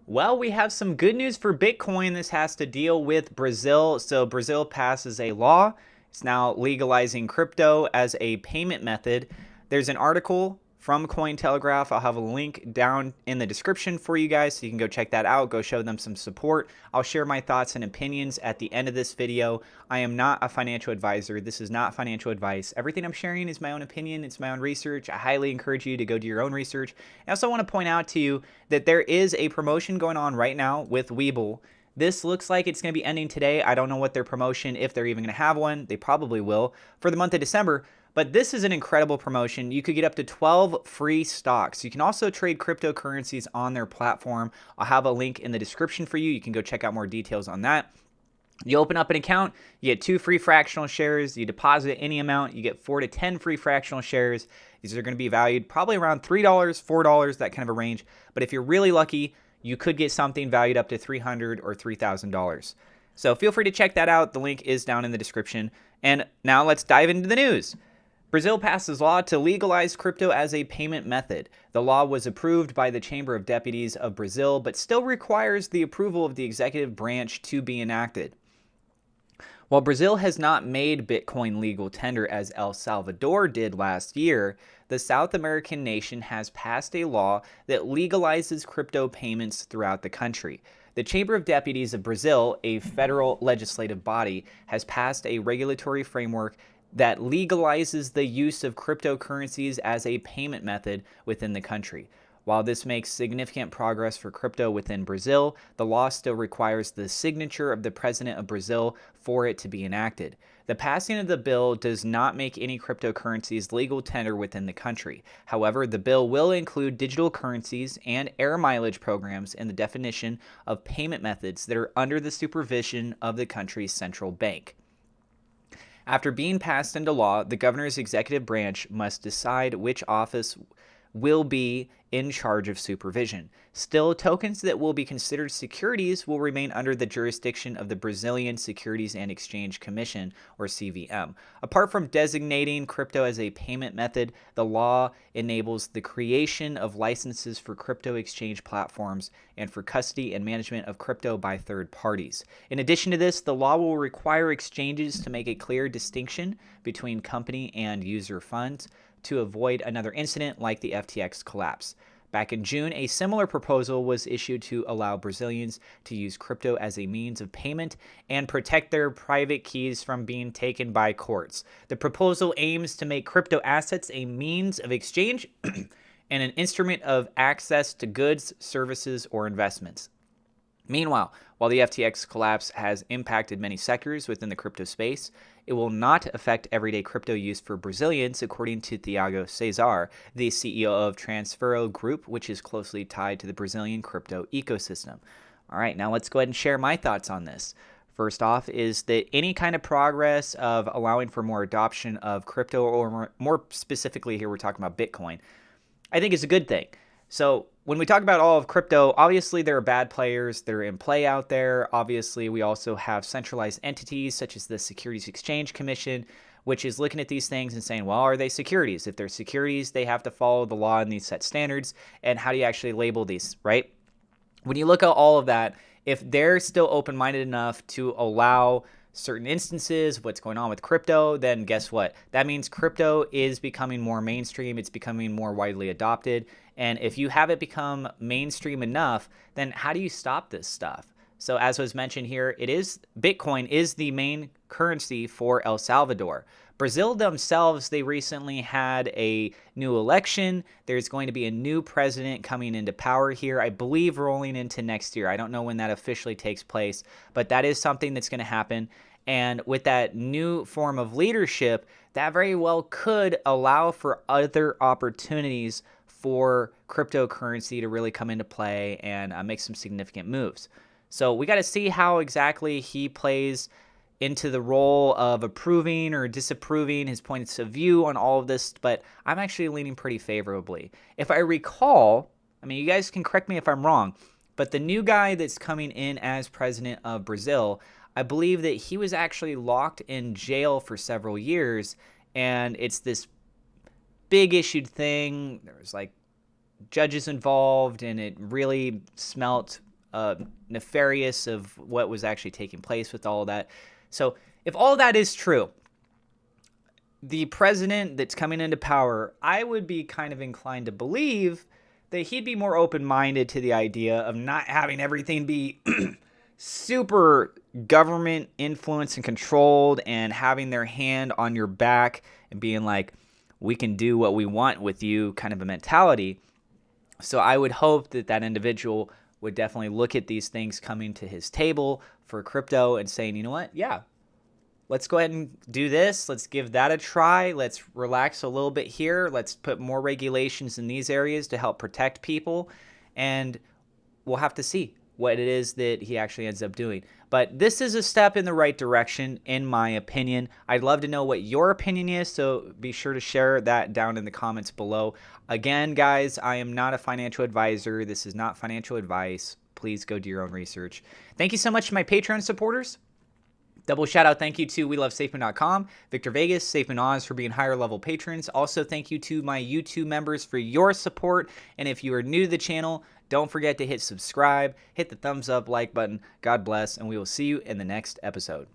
Well, we have some good news for Bitcoin. This has to deal with Brazil. So, Brazil passes a law. It's now legalizing crypto as a payment method. There's an article from Cointelegraph. I'll have a link down in the description for you guys so you can go check that out. Go show them some support. I'll share my thoughts and opinions at the end of this video. I am not a financial advisor. This is not financial advice. Everything I'm sharing is my own opinion. It's my own research. I highly encourage you to go do your own research. I also want to point out to you that there is a promotion going on right now with Webull. This looks like it's going to be ending today. I don't know what their promotion, if they're even going to have one. They probably will for the month of December. But this is an incredible promotion. You could get up to 12 free stocks. You can also trade cryptocurrencies on their platform. I'll have a link in the description for you. You can go check out more details on that. You open up an account, you get 2 free fractional shares. You deposit any amount, you get 4 to 10 free fractional shares. These are going to be valued probably around $3, $4, that kind of a range. But if you're really lucky, you could get something valued up to $300 or $3,000. So feel free to check that out. The link is down in the description. And now let's dive into the news. Brazil passes law to legalize crypto as a payment method. The law was approved by the Chamber of Deputies of Brazil, but still requires the approval of the executive branch to be enacted. While Brazil has not made Bitcoin legal tender as El Salvador did last year, the South American nation has passed a law that legalizes crypto payments throughout the country. The Chamber of Deputies of Brazil, a federal legislative body, has passed a regulatory framework that legalizes the use of cryptocurrencies as a payment method within the country. While this makes significant progress for crypto within Brazil, the law still requires the signature of the president of Brazil for it to be enacted. The passing of the bill does not make any cryptocurrencies legal tender within the country. However, the bill will include digital currencies and air mileage programs in the definition of payment methods that are under the supervision of the country's central bank. After being passed into law, the governor's executive branch must decide which office will be in charge of supervision. Still, tokens that will be considered securities will remain under the jurisdiction of the Brazilian Securities and Exchange Commission, or CVM. Apart from designating crypto as a payment method, the law enables the creation of licenses for crypto exchange platforms and for custody and management of crypto by third parties. In addition to this, the law will require exchanges to make a clear distinction between company and user funds to avoid another incident like the FTX collapse. Back in June, a similar proposal was issued to allow Brazilians to use crypto as a means of payment and protect their private keys from being taken by courts. The proposal aims to make crypto assets a means of exchange and an instrument of access to goods, services, or investments. Meanwhile, while the FTX collapse has impacted many sectors within the crypto space, it will not affect everyday crypto use for Brazilians, according to Thiago Cesar, the CEO of Transfero Group, which is closely tied to the Brazilian crypto ecosystem. All right, now let's go ahead and share my thoughts on this. First off is that any kind of progress of allowing for more adoption of crypto, or more specifically here we're talking about Bitcoin, I think is a good thing. So when we talk about all of crypto, obviously there are bad players that are in play out there. Obviously, we also have centralized entities such as the Securities Exchange Commission, which is looking at these things and saying, well, are they securities? If they're securities, they have to follow the law and these set standards. And how do you actually label these, right? When you look at all of that, if they're still open-minded enough to allow certain instances of what's going on with crypto, then guess what? That means crypto is becoming more mainstream. It's becoming more widely adopted. And if you have it become mainstream enough, then how do you stop this stuff? So as was mentioned here, Bitcoin is the main currency for El Salvador. Brazil themselves, they recently had a new election. There's going to be a new president coming into power here, I believe rolling into next year. I don't know when that officially takes place, but that is something that's going to happen. And with that new form of leadership, that very well could allow for other opportunities for cryptocurrency to really come into play and make some significant moves. So we got to see how exactly he plays into the role of approving or disapproving his points of view on all of this, but I'm actually leaning pretty favorably. If I recall, I mean, you guys can correct me if I'm wrong, but the new guy that's coming in as president of Brazil, I believe that he was actually locked in jail for several years, and it's this big issued thing. There was like judges involved, and it really smelt nefarious of what was actually taking place with all of that. So if all that is true, the president that's coming into power, I would be kind of inclined to believe that he'd be more open-minded to the idea of not having everything be super government influenced and controlled and having their hand on your back and being like, we can do what we want with you kind of a mentality. So I would hope that that individual would definitely look at these things coming to his table for crypto and saying, you know what? Yeah, let's go ahead and do this. Let's give that a try. Let's relax a little bit here. Let's put more regulations in these areas to help protect people. And we'll have to see what it is that he actually ends up doing. But this is a step in the right direction, in my opinion. I'd love to know what your opinion is, so be sure to share that down in the comments below. Again, guys, I am not a financial advisor. This is not financial advice. Please go do your own research. Thank you so much to my Patreon supporters. Double shout out thank you to WeLoveSafeMoon.com, Victor Vegas, SafeMoon Oz for being higher level patrons. Also thank you to my YouTube members for your support. And if you are new to the channel, don't forget to hit subscribe, hit the thumbs up, like button. God bless, and we will see you in the next episode.